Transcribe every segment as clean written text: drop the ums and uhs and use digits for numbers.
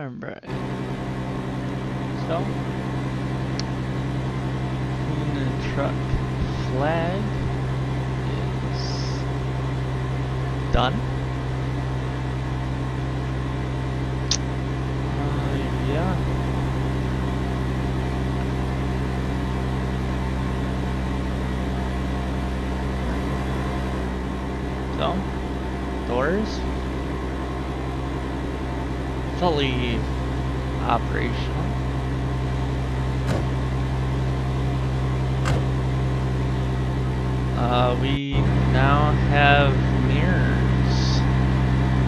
Alright. So, hoonitruck flag is done. Yeah. So, doors fully operational. We now have mirrors.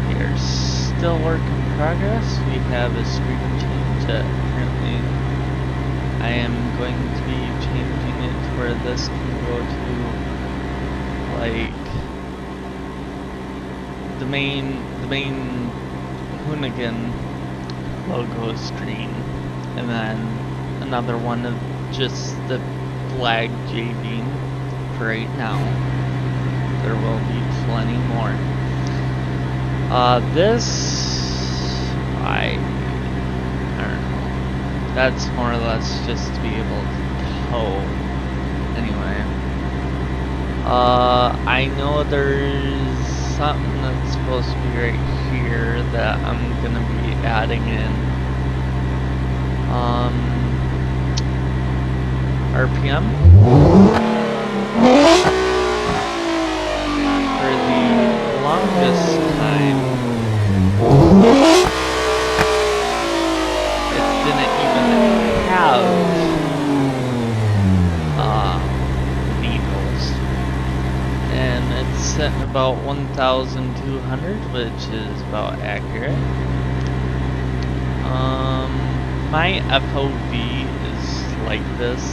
We are still work in progress. We have a screen change that currently I am going to be changing it to where this can go to like the main Hoonigan logo screen, and then another one of just the flag JB for right now. There will be plenty more. This I don't know. That's more or less just to be able to tow. Anyway, I know there's something that's supposed to be right here that I'm gonna be adding in. RPM for the longest time it didn't even have needles, and it's set about 1,200, which is about accurate. My FOV is like this.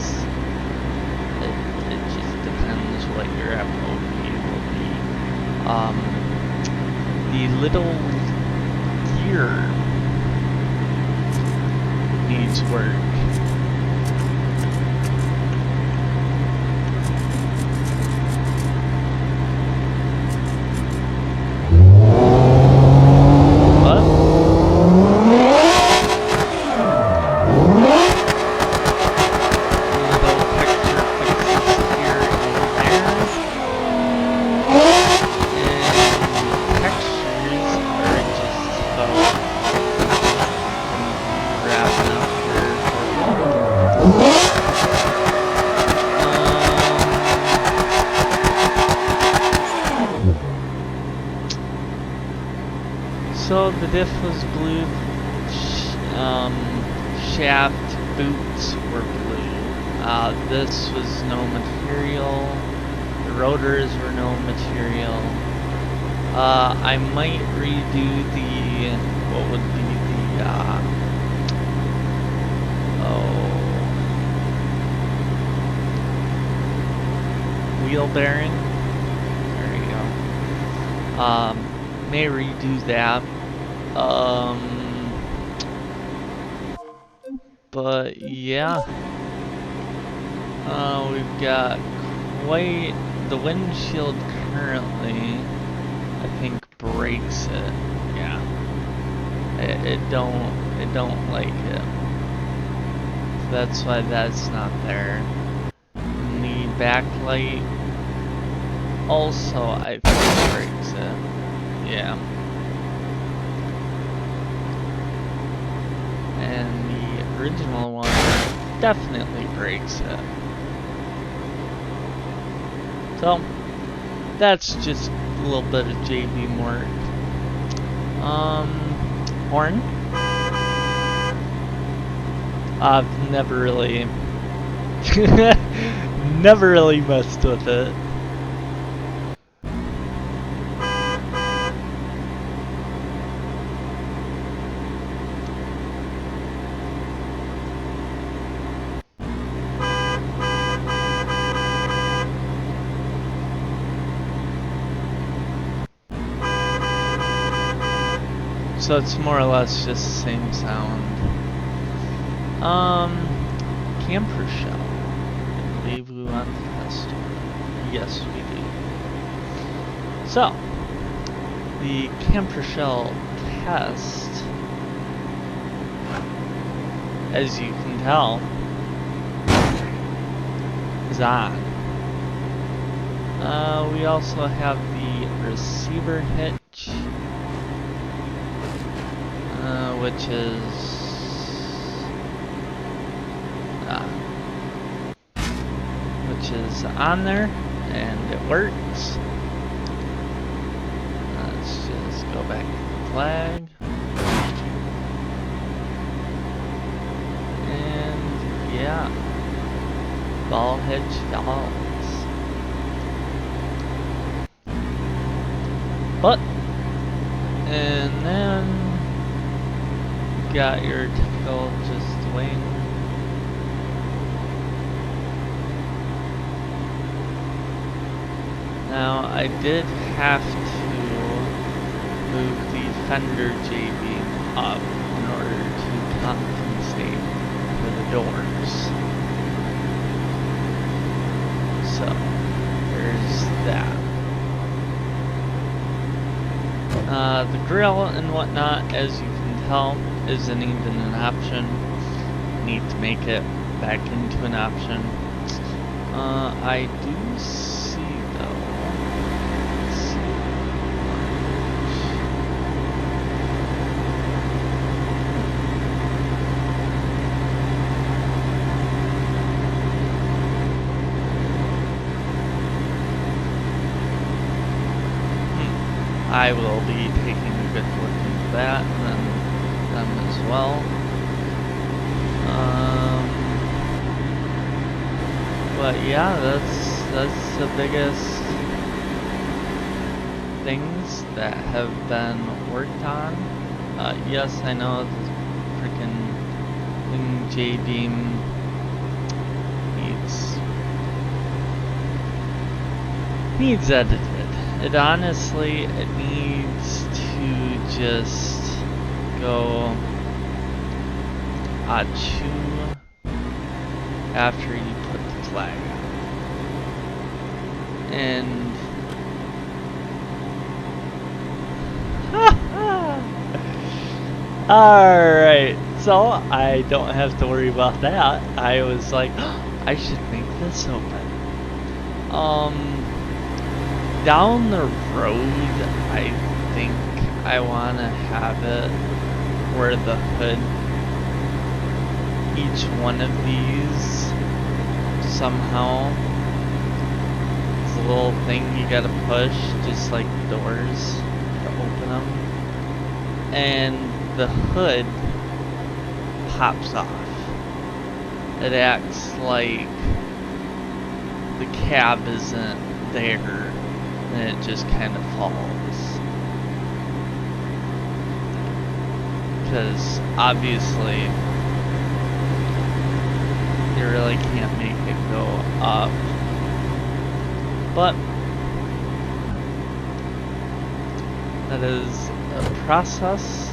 It just depends what your FOV will be. The little gear needs work. So the diff was blue, shaft boots were blue. This was no material. The rotors were no material. I might redo the what would be the wheel bearing. There you go. May redo that. But yeah, we've got quite the windshield currently. I think breaks it. Yeah, it don't like it. So that's why that's not there. And the backlight also I think breaks it. Yeah. And the original one definitely breaks it. So that's just a little bit of JB work. Horn. I've never really never really messed with it. So it's more or less just the same sound. Camper shell. I believe we want to test it. Yes, we do. So, the camper shell test as you can tell, is on. We also have the receiver hitch, which is on there, and it works. Let's just go back to the flag. And yeah, ball hitch falls. But, and then got your typical just wing. Now, I did have to move the fender J-beam up in order to compensate for the doors. So, there's that. The grill and whatnot, as you can tell, isn't even an option. Need to make it back into an option. I do see though. Let's see. I will be taking a good look into that, and then them as well. But yeah, that's the biggest things that have been worked on. Yes, I know the freaking wing J-beam needs edited. It honestly, it needs to just go achoo after you put the flag on. And alright, so I don't have to worry about that. I was like, oh, I should make this open. Down the road, I think I want to have it where the hood, each one of these somehow, it's a little thing you gotta push, just like doors to open them, and the hood pops off. It acts like the cab isn't there. And it just kind of falls. Because obviously you really can't make it go up. But that is a process.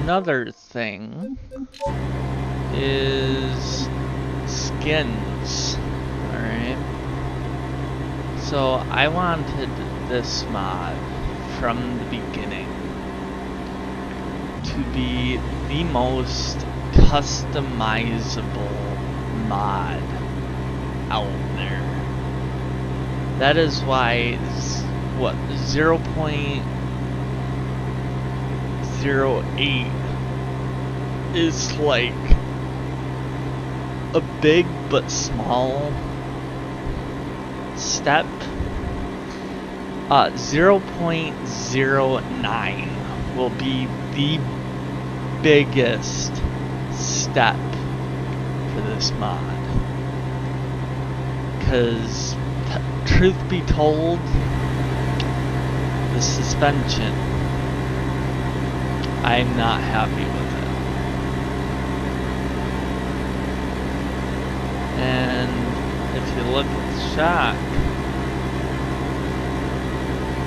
Another thing is skins. Alright. So I wanted this mod from the beginning to be the most customizable mod out there. That is why, what, 0.08 is like a big but small step 0.09 will be the biggest step for this mod. Because, truth be told, the suspension, I'm not happy with it. And if you look at the shock,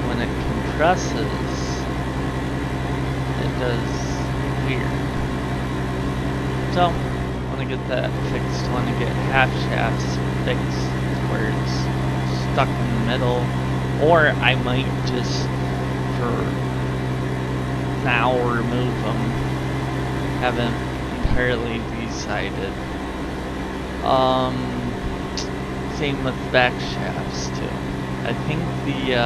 when it compresses, it does weird. So, I want to get that fixed. I want to get half shafts fixed where it's stuck in the middle, or I might just, for now, remove them. Haven't entirely decided. Same with back shafts too. I think the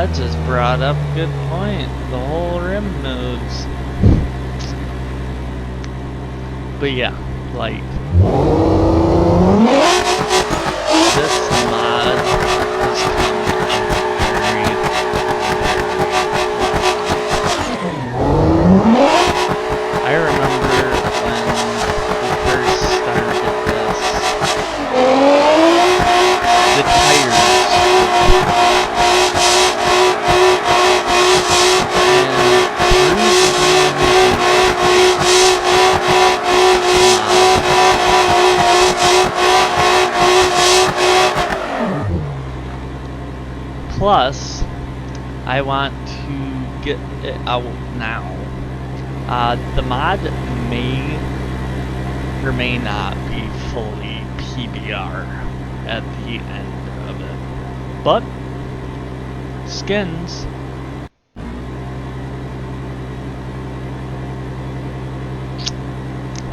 that just brought up a good point. The whole rim moves. But yeah, like this mod has I remember when we first started this, the tires. Plus, I want to get it out now. The mod may or may not be fully PBR at the end of it, but skins.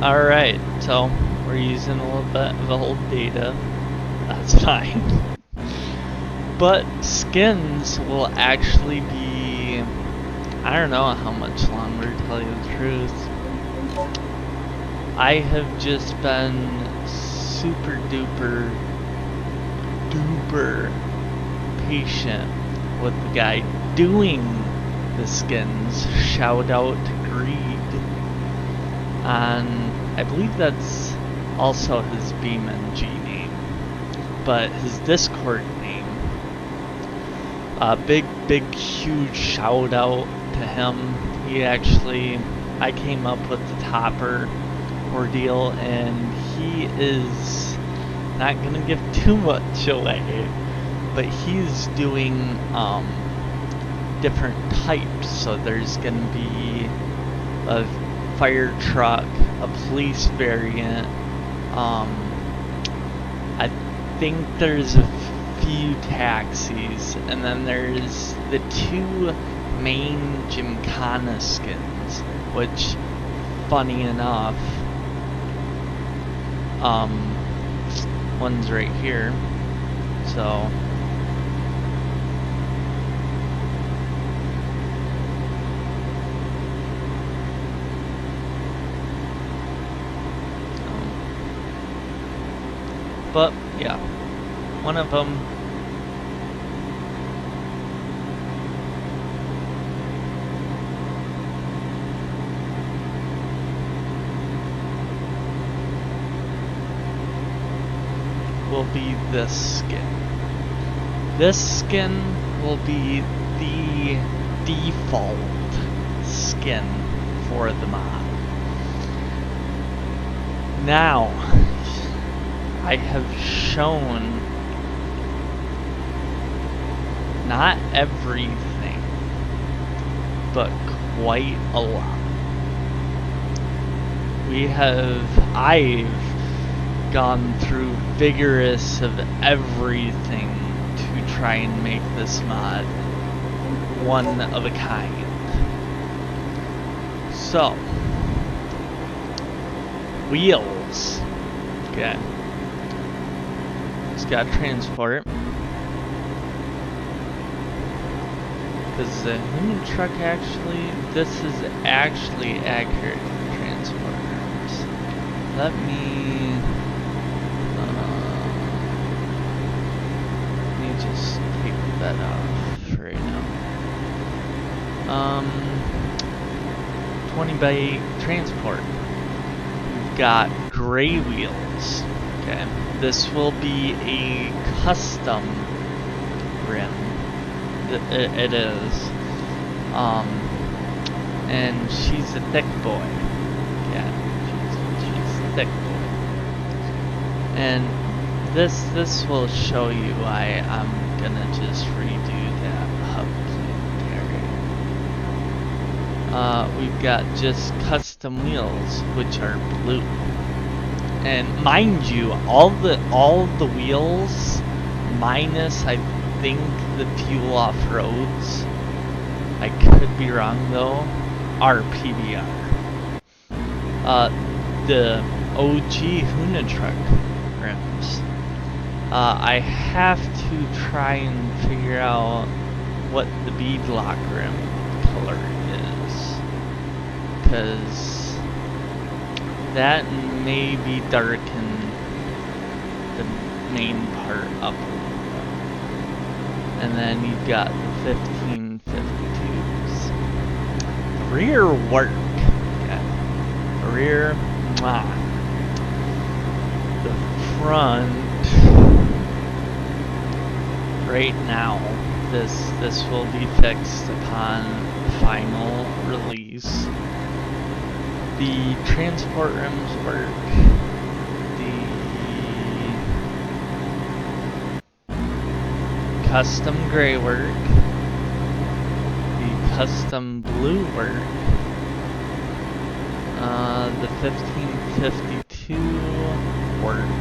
Alright, so we're using a little bit of old data. That's fine. But skins will actually be, I don't know how much longer, to tell you the truth. I have just been super duper patient with the guy doing the skins. Shout out to Greed. And I believe that's also his BeamNG name, but his Discord name. Big, huge shout out to him. He actually, I came up with the topper ordeal, and he is not gonna give too much away, but he's doing different types. So there's gonna be a fire truck, a police variant. I think there's a few taxis, and then there's the two main Gymkhana skins, which, funny enough, one's right here, so but yeah, one of them will be this skin. This skin will be the default skin for the mod. Now, I have shown not everything, but quite a lot. I've gone through vigorous of everything to try and make this mod one of a kind. So, wheels. Okay. It's got transport. Because the hoonitruck actually, this is actually accurate transporters. Let me just take that off for right now. 20 by 8 transport. We've got gray wheels. Okay, this will be a custom rim. It is. And she's a thick boy. Yeah, she's a thick boy. And this will show you why I'm gonna just redo that hub planetary. We've got just custom wheels, which are blue. And mind you, all the wheels, minus I think the fuel off roads, I could be wrong though, are PBR. The OG hoonitruck rims. I have to try and figure out what the beadlock rim color is, because that may be darken the main part up a little bit. And then you've got the 1552s. Rear work. Okay. Rear, mwah. The front, right now, this will be fixed upon final release. The transport rims work. The custom gray work. The custom blue work. The 1552 work.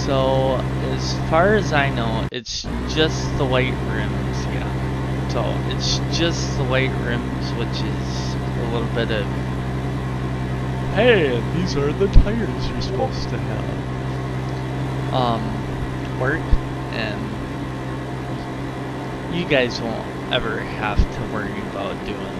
So, as far as I know, it's just the white rims, yeah. So, it's just the white rims, which is a little bit of, hey, these are the tires you're supposed to have. Work, and you guys won't ever have to worry about doing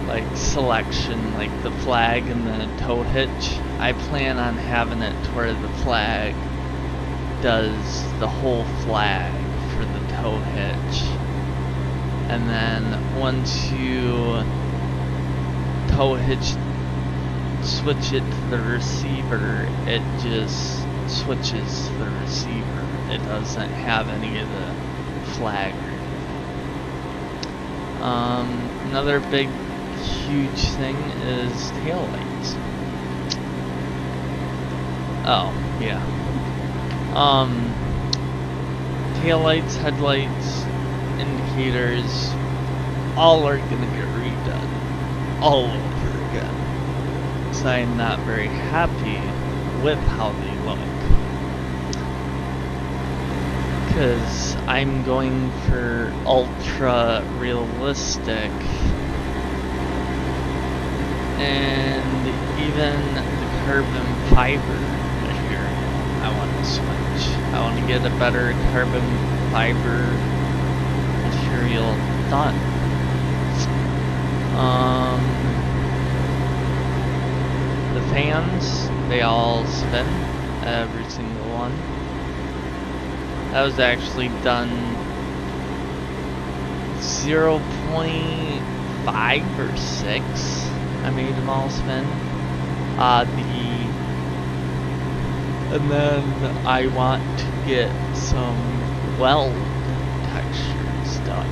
like selection, like the flag and the tow hitch. I plan on having it to where the flag does the whole flag for the tow hitch, and then once you tow hitch switch it to the receiver, it just switches to the receiver. It doesn't have any of the flag. Another big huge thing is taillights. Oh, yeah. Taillights, headlights, indicators, all are gonna get redone. All over again. So I'm not very happy with how they look. Because I'm going for ultra realistic. And even the carbon fiber material, I want to switch. I want to get a better carbon fiber material done. The fans, they all spin, every single one. That was actually done 0.5 or 6. I made them all spin. And then I want to get some weld textures done.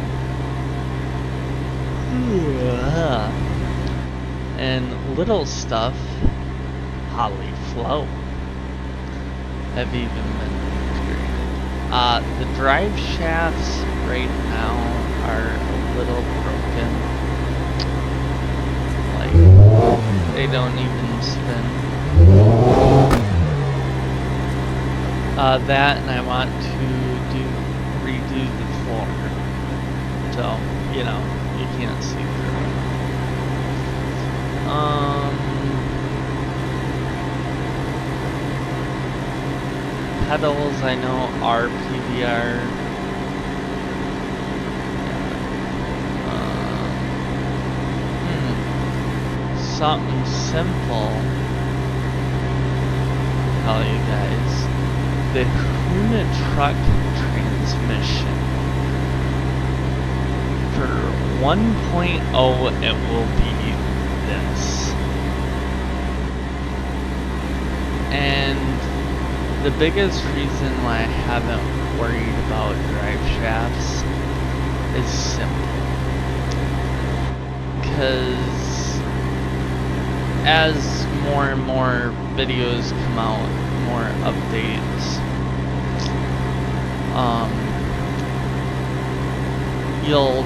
And little stuff, Holly Flow, have even been created. The drive shafts right now are a little broken. They don't even spin. That, and I want to redo the floor. So, you know, you can't see through it. pedals I know are PBR. Something simple. Tell you guys, the hoonitruck transmission. For 1.0, it will be this. And the biggest reason why I haven't worried about drive shafts is simple. Because as more and more videos come out, more updates, you'll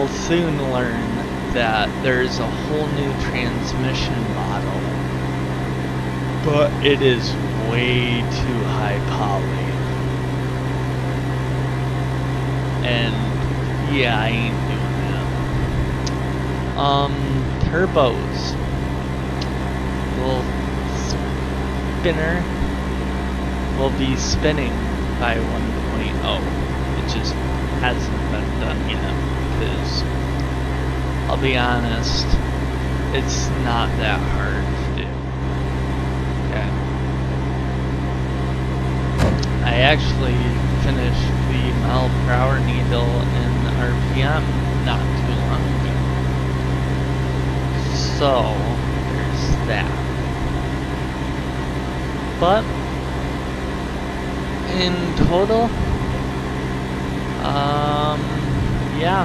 soon learn that there's a whole new transmission model, but it is way too high poly. And yeah, I ain't doing that. Turbos. Little spinner will be spinning by 1.0. It just hasn't been done yet, because I'll be honest, it's not that hard to do. Okay. I actually finished the mile per hour needle in RPM not too long ago. So there's that. But in total, yeah,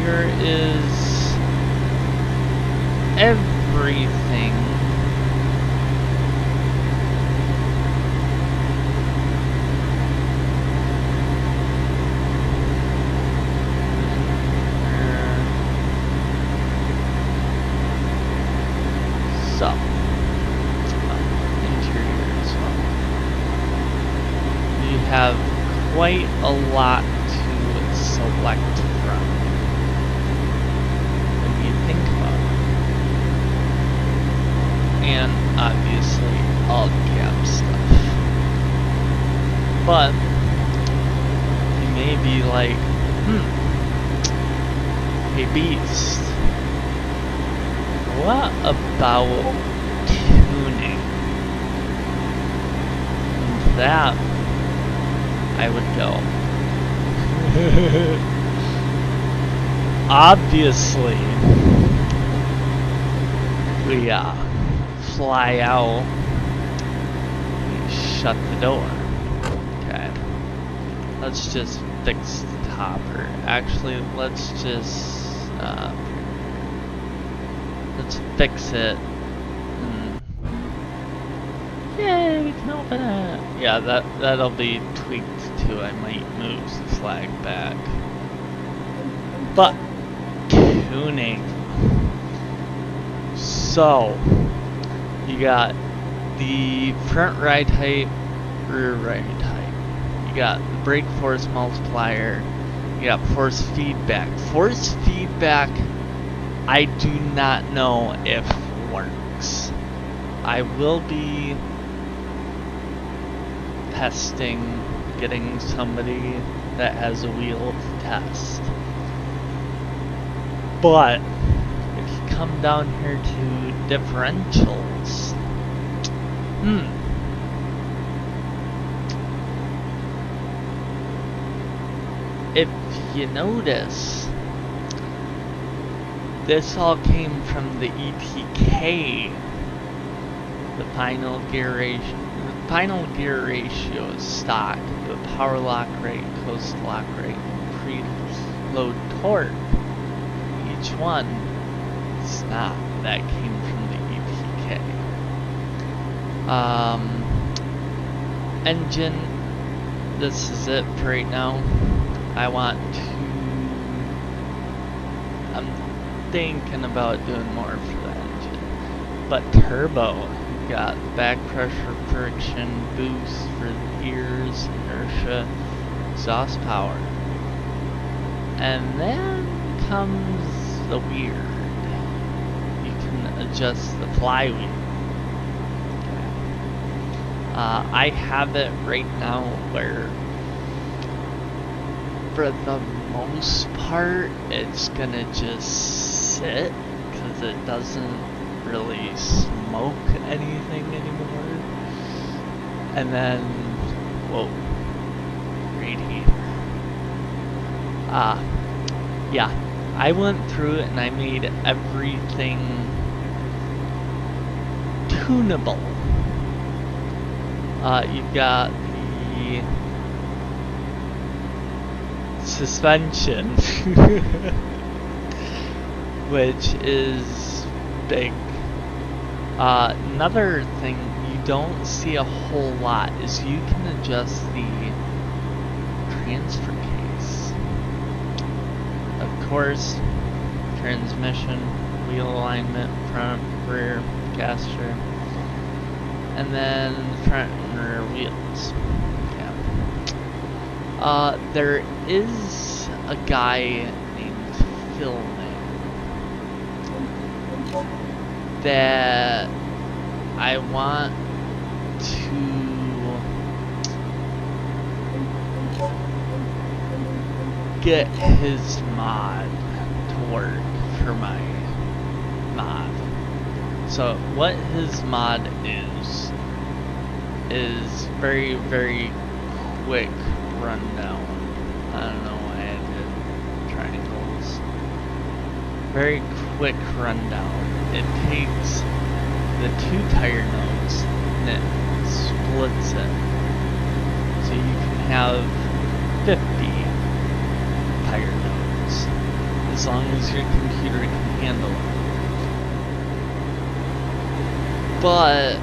here is everything have quite a lot to select from when you think about it. And obviously all cab stuff. But you may be like, hey Beast, what about tuning? And that I would go. Obviously, we fly out, we shut the door. Okay, let's just fix the topper. Actually, let's just let's fix it. Yay, we can open it. Yeah, that'll be tweaked too. I might move the flag back. But tuning. So you got the front ride height, rear ride height. You got the brake force multiplier. You got force feedback. Force feedback, I do not know if works. I will be testing, getting somebody that has a wheel to test. But if you come down here to differentials, if you notice, this all came from the ETK, the final gear ratio. The final gear ratio is stock, the power lock rate, coast lock rate, preload torque. Each one is not. That came from the ETK. Engine, this is it for right now. I'm thinking about doing more for the engine. But turbo, you got back pressure, friction, boost for the gears, inertia, exhaust power. And then comes the weird. You can adjust the flywheel. I have it right now where, for the most part, it's gonna just sit because it doesn't really smoke anything anymore. And then, whoa, radiator. Yeah, I went through it and I made everything tunable. You've got the suspension, which is big. Another thing you don't see a whole lot is you can adjust the transfer case. Of course, transmission, wheel alignment, front, rear, caster, and then front and rear wheels. Yeah. There is a guy named Phil that I want to get his mod to work for my mod. So what his mod is very, very quick rundown. I don't know why I did triangles. Very quick rundown. It takes the 2 tire nodes and it splits it. So you can have 50 tire nodes as long as your computer can handle it. But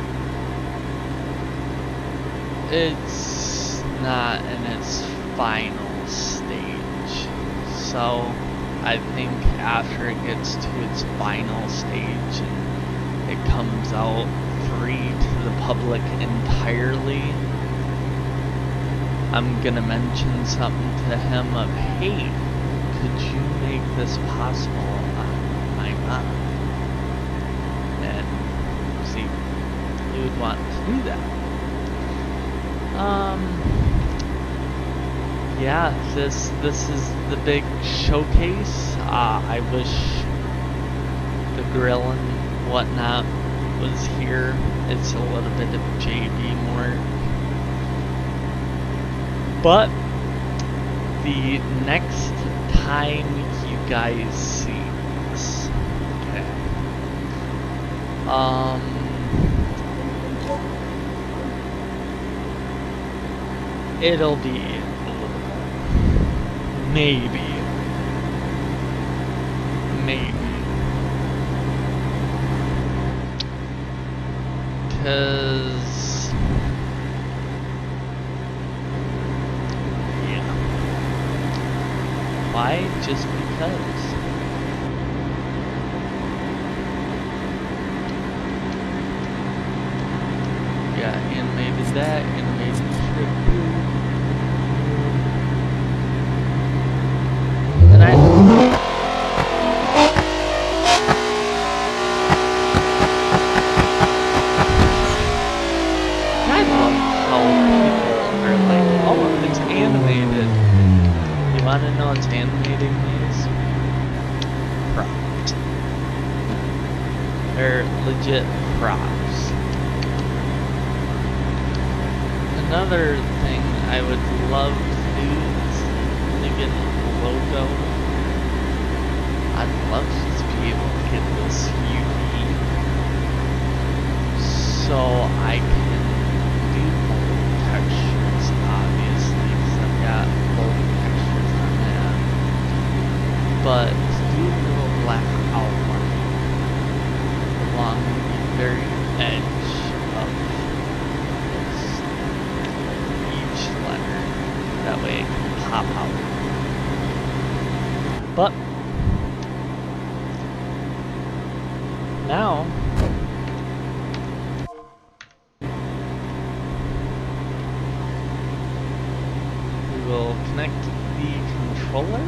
it's not in its final stage. So I think after it gets to its final stage and it comes out free to the public entirely, I'm gonna mention something to him of, hey, could you make this possible on my mod? And see, he would want to do that. Yeah, this is the big showcase. I wish the grill and whatnot was here. It's a little bit of JV more. But the next time you guys see this, okay, it'll be maybe, because, yeah, why? Just because. Yeah, animated that, animated strip. And I love how people are like, oh, it's animated. You want to know what's animating these? Props. They're legit props. Another thing I would love to do is get a logo. I'd love to just be able to get this UV so I can do bold textures, obviously, because I've got bold textures on that. But to do a little black outline along the very edge of each letter, that way it can pop out. But now we will connect the controller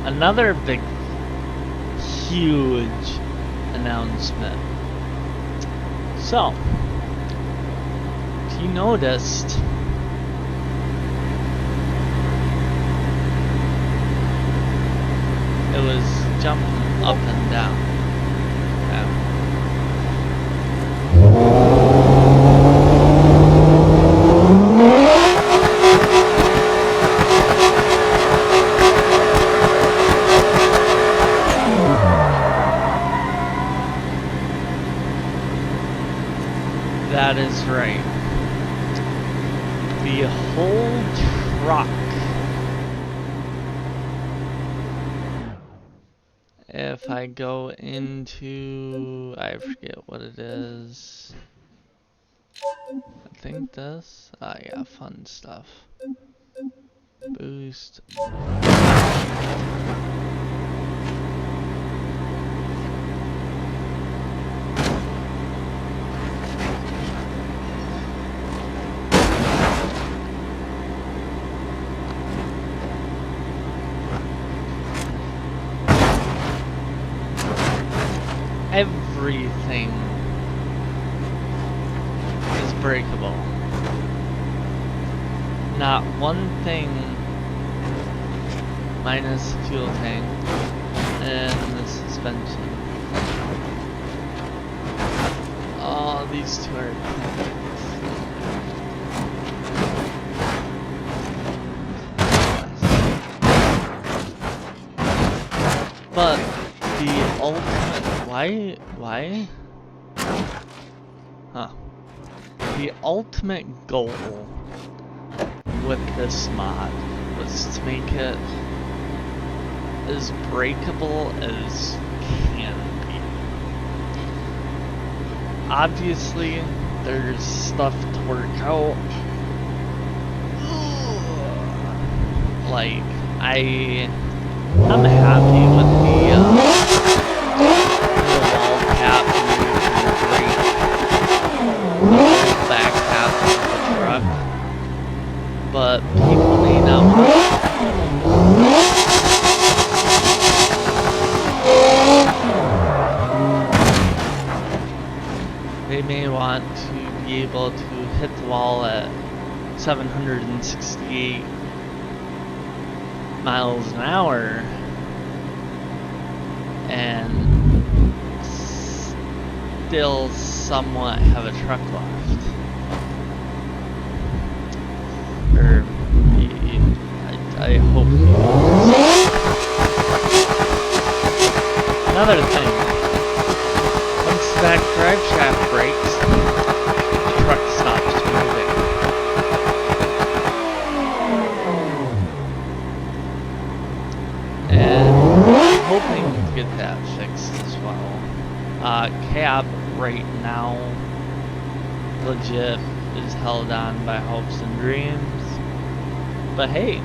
Another big, huge announcement. So, if you noticed, it was jumping up and down. That is right. The whole truck. If I go into, I forget what it is. I think this. Ah, yeah, fun stuff. Boost. Everything is breakable. Not one thing minus the fuel tank and the suspension. Oh, these two are but the ultimate why? Huh. The ultimate goal with this mod was to make it as breakable as can be. Obviously, there's stuff to work out. Like, I'm happy with the wall cap and the back half of the truck, but people may not want they may want to be able to hit the wall at 768 miles an hour and still somewhat have a truck left. Or I hope you another thing, once that drive shaft breaks, the truck stops moving. And I'm hoping to get that fixed as well. Cab right now legit is held on by hopes and dreams. But hey,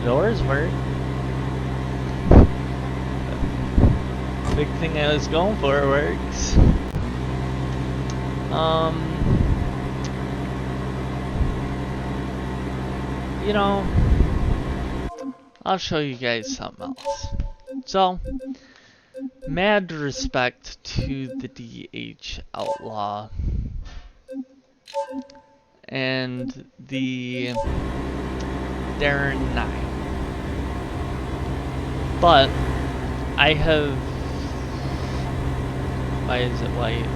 doors work. Big thing I was going for works. You know, I'll show you guys something else. So, mad respect to the DH Outlaw and the Darren 9. But I have, why is it white?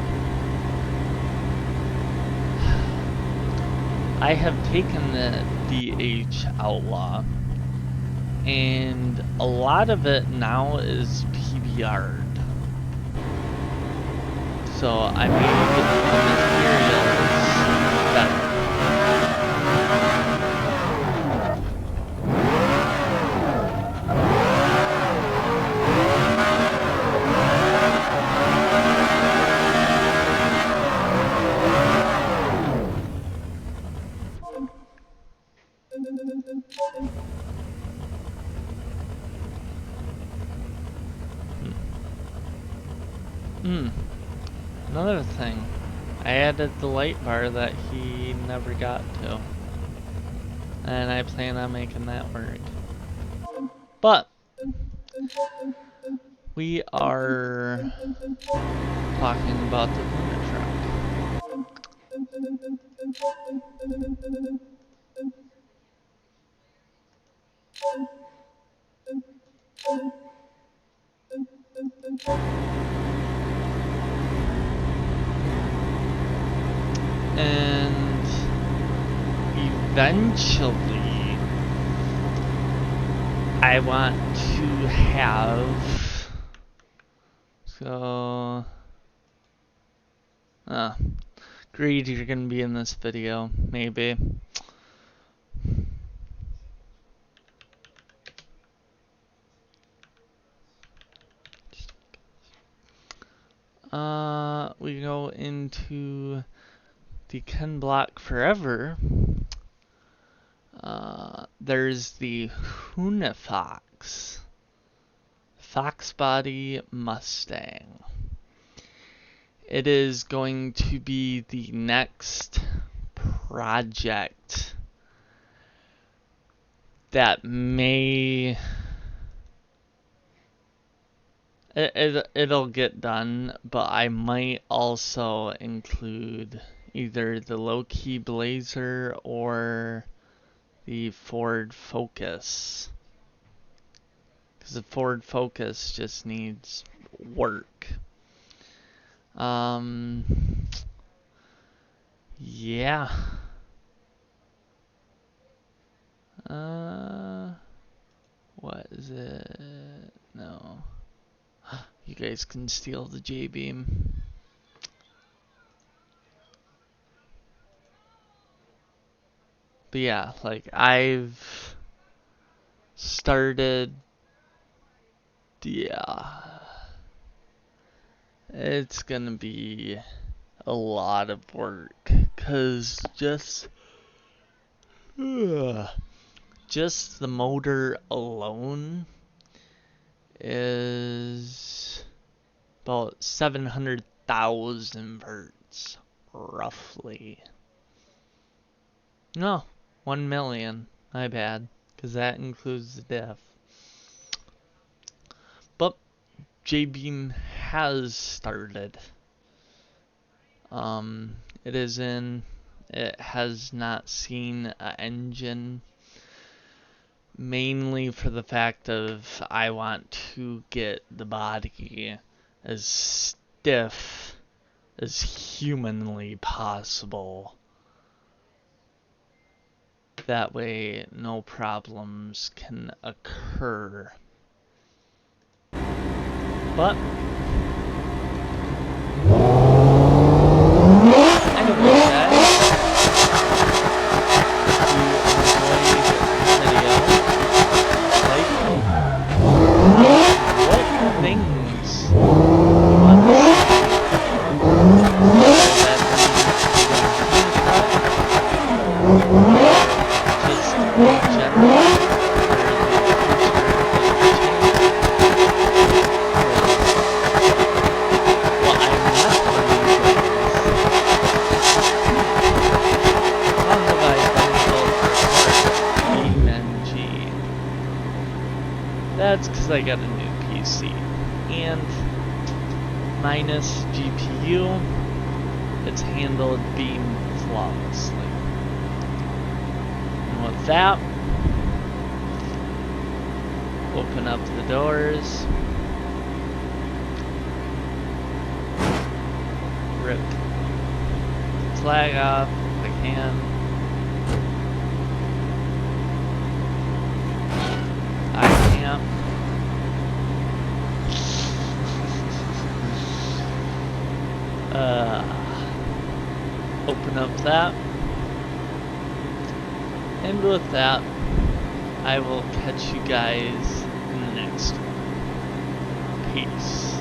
I have taken the DH Outlaw and a lot of it now is PBR'd. So I made the materials better. Another thing, I added the light bar that he never got to. And I plan on making that work. But we are talking about the hoonitruck. And eventually I want to have Greed, you're gonna be in this video, maybe. We go into the Ken Block Forever. There's the Hoonifox Fox Body Mustang. It is going to be the next project that may it'll get done, but I might also include either the low-key Blazer or the Ford Focus, because the Ford Focus just needs work. Yeah. What is it? No. You guys can steal the J-beam. But yeah, like I've started, yeah. It's gonna be a lot of work, cause just the motor alone is about 700,000 volts, roughly. No, 1 million. My bad, cause that includes the diff. But J-beam has started. It has not seen an engine, mainly for the fact of I want to get the body as stiff as humanly possible. That way no problems can occur. But anyway, guys, what things you want to just in general. That's because I got a new PC, and minus GPU, it's handled beam flawlessly. And with that, open up the doors, rip the flag off if I can. Open up that, and with that, I will catch you guys in the next one. Peace.